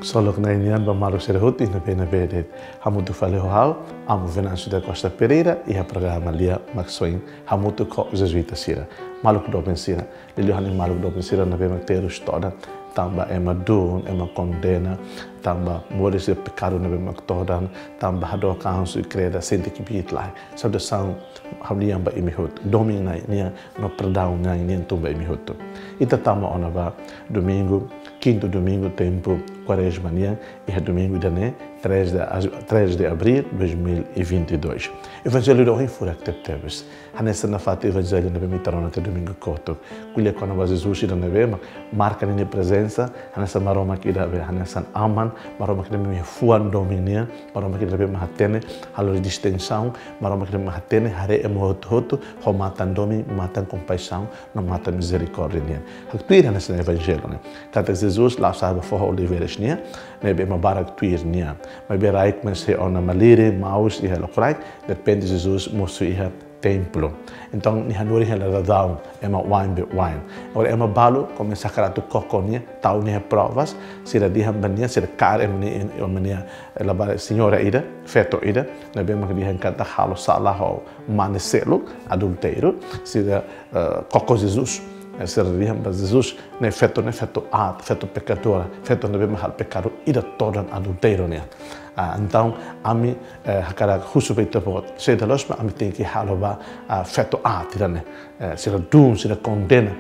Solo que na Inian ba malu serhut na bede hamutu fale hau amu Venâncio da Costa Pereira e a programa lia maxoin hamutu ko jesuita sira malu do pensira lili hani malu do pensira na be materu stoda tamba ema dun ema condena tamba moris de pecado na be maktodan tamba hado kansu creda sente que bit lai so de são haliam ba imihut domina nia no perdão na nia tumba imihut ita tama onava domingo quinto domingo tempo quaresma nia e domingo dane 3 de abril 2022 evangelho do rei fura que tebes hanessa na fata evangelho na be mitarona te domingo koto quelle quando va Jesus ida na be marca ni presença hanessa maroma que ida be hanessa aman maroma que me fuan dominia maroma que be mahatene halo distensão maroma que mahatene hare emoto ho matan domi matan compaixão não matan misericórdia nia haktuir hanessa evangelho né cata Jesus lá sabe for oliveiras nia ne be mabarak tuir nia mas be raik men se ona malire maus e helokrai depende Jesus mosu iha templo. Então, ni hanuri hela down ema wine. Ora ema balu começa a karatu kokonia, tau ni provas, sira di hambania, sira kar emania la signora ida, feto ida, na bema di hankata halo salah maneselo adulteiro, sira koko Jesus. Sira di hamba Jesus ne feto feto pecadora, feto na bema hal pecado ida todan adulteiro ne. Então, ami hakara husubeita pot. Sei da losma ami tem que haloba feto tirane. Sira doom, sira condena.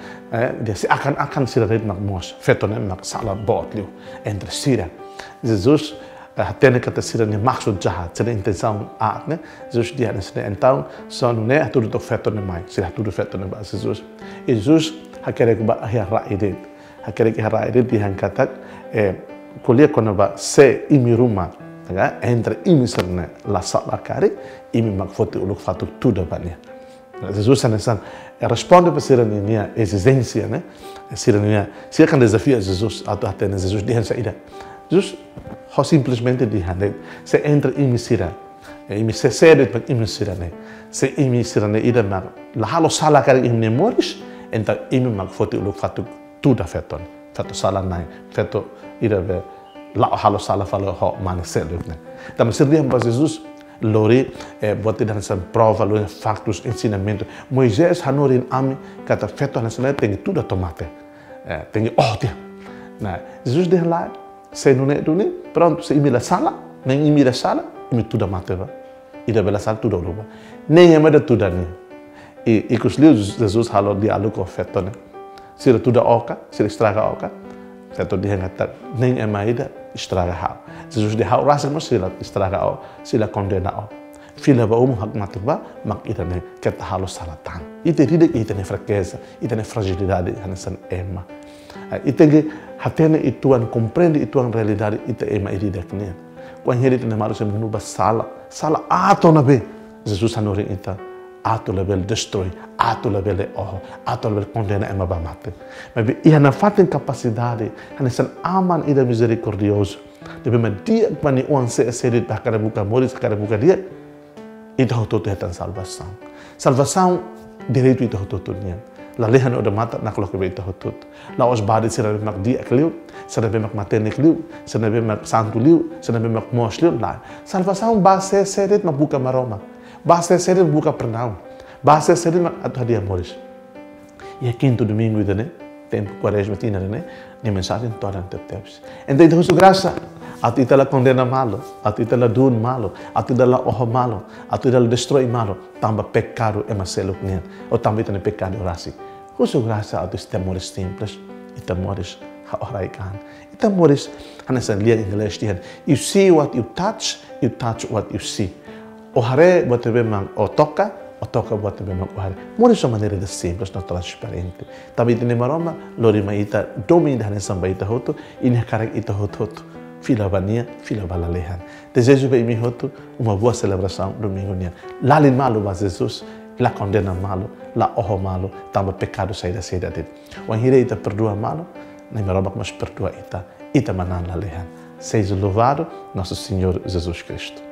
Dia se akan sira red magmos. Feto ne mag sala botlio entre sira. Jesus hatene kata sira ne maksud jahat, sira intenção ne. Jesus dia ne então só ne tudo to feto ne mai. Sira tudo feto ne ba Jesus. Jesus hakere ba raide. Hakere que raide di hankatak kuliah kono ba se imiruma. Entre imiserne la sala cari imi magfoti uluk fatu tudo bania. Jesus anesan responde para sirania existência né sirania se kan desafia Jesus atau hatene Jesus dihan saida Jesus ho simplesmente dihan se entre imisira imi se sede para imisirane se imisirane ida mag la halo sala cari imi memoris enta imi magfoti uluk fatu tudo feton fatu sala nai feto ida be la halo sala falo ho maneselo né tam serviam para Jesus lori bote dan san prova lori factus ensinamento Moisés hanorin ami kata feto nacional tem tudo tomate tem dia nah Jesus de lá se não é dune pronto se imi la sala nem imi la sala imi tudo mate va ida bela sala tudo luba nem é mais tudo né e que os livros Jesus halo diálogo feto né se tudo oca se estraga oca feto dia ngata nem é mais estraga hal. Jesus de hal rasa mas sila estraga o, sila condena o. Fila ba hak matuba mak itane kata halo salatan. Ite tidak itane fraqueza, itane fragilidade hanesan ema. Itenge hatene ituan compreende ituan realidade ita ema irida kne. Quan heri tene malu sem nuba sala ato na be. Jesus hanori ita ato level destroy, ato level ato level condena ema ba mate. Mas ia na faten capacidade, hanesan aman ida misericordioso. Deve me dia pani uang se dit bakara buka moris bakara buka dia. Itu hototo hetan salvação. Salvação direito itu hototonya. La lehan oda mata nak lo ke itu hotot. La os badi sira mak dia kliu, sira be mak matene kliu, sira be mak santu liu, sira be mak mos liu la. Salvação base sedet mak buka maroma. Basta ser buka pernau, basta ser atau hadiah moris. E quinto domingo né, tempo quaresma tina né, a mensagem toda tepes. Então isso graça, atu itala condena malo, atu itala dun malo, atu itala oho malo, atu itala destrói malo, tamba pecado é macelo knian, ou tamba itane pecado orasi. Isso graça atu temores simples, e temores haoraikan. E temores, hanesan lia inglês dihan, you see what you touch what you see. O hare buat memang o toca buat memang o hare. Mori so maneira de simples, não transparente. Tapi tene maroma lori maita domina hanesan baita hoto, ini karek ita hoto. Fila bania, fila balalehan. Desejo bem mi hoto uma boa celebração domingo nia. Lalin malo mas Jesus, la condena malo, la oho malo, tamba pecado saída dele. O hire ita perdoa malo, nem maroma mas perdoa ita manan lalehan. Seja louvado nosso Senhor Jesus Cristo.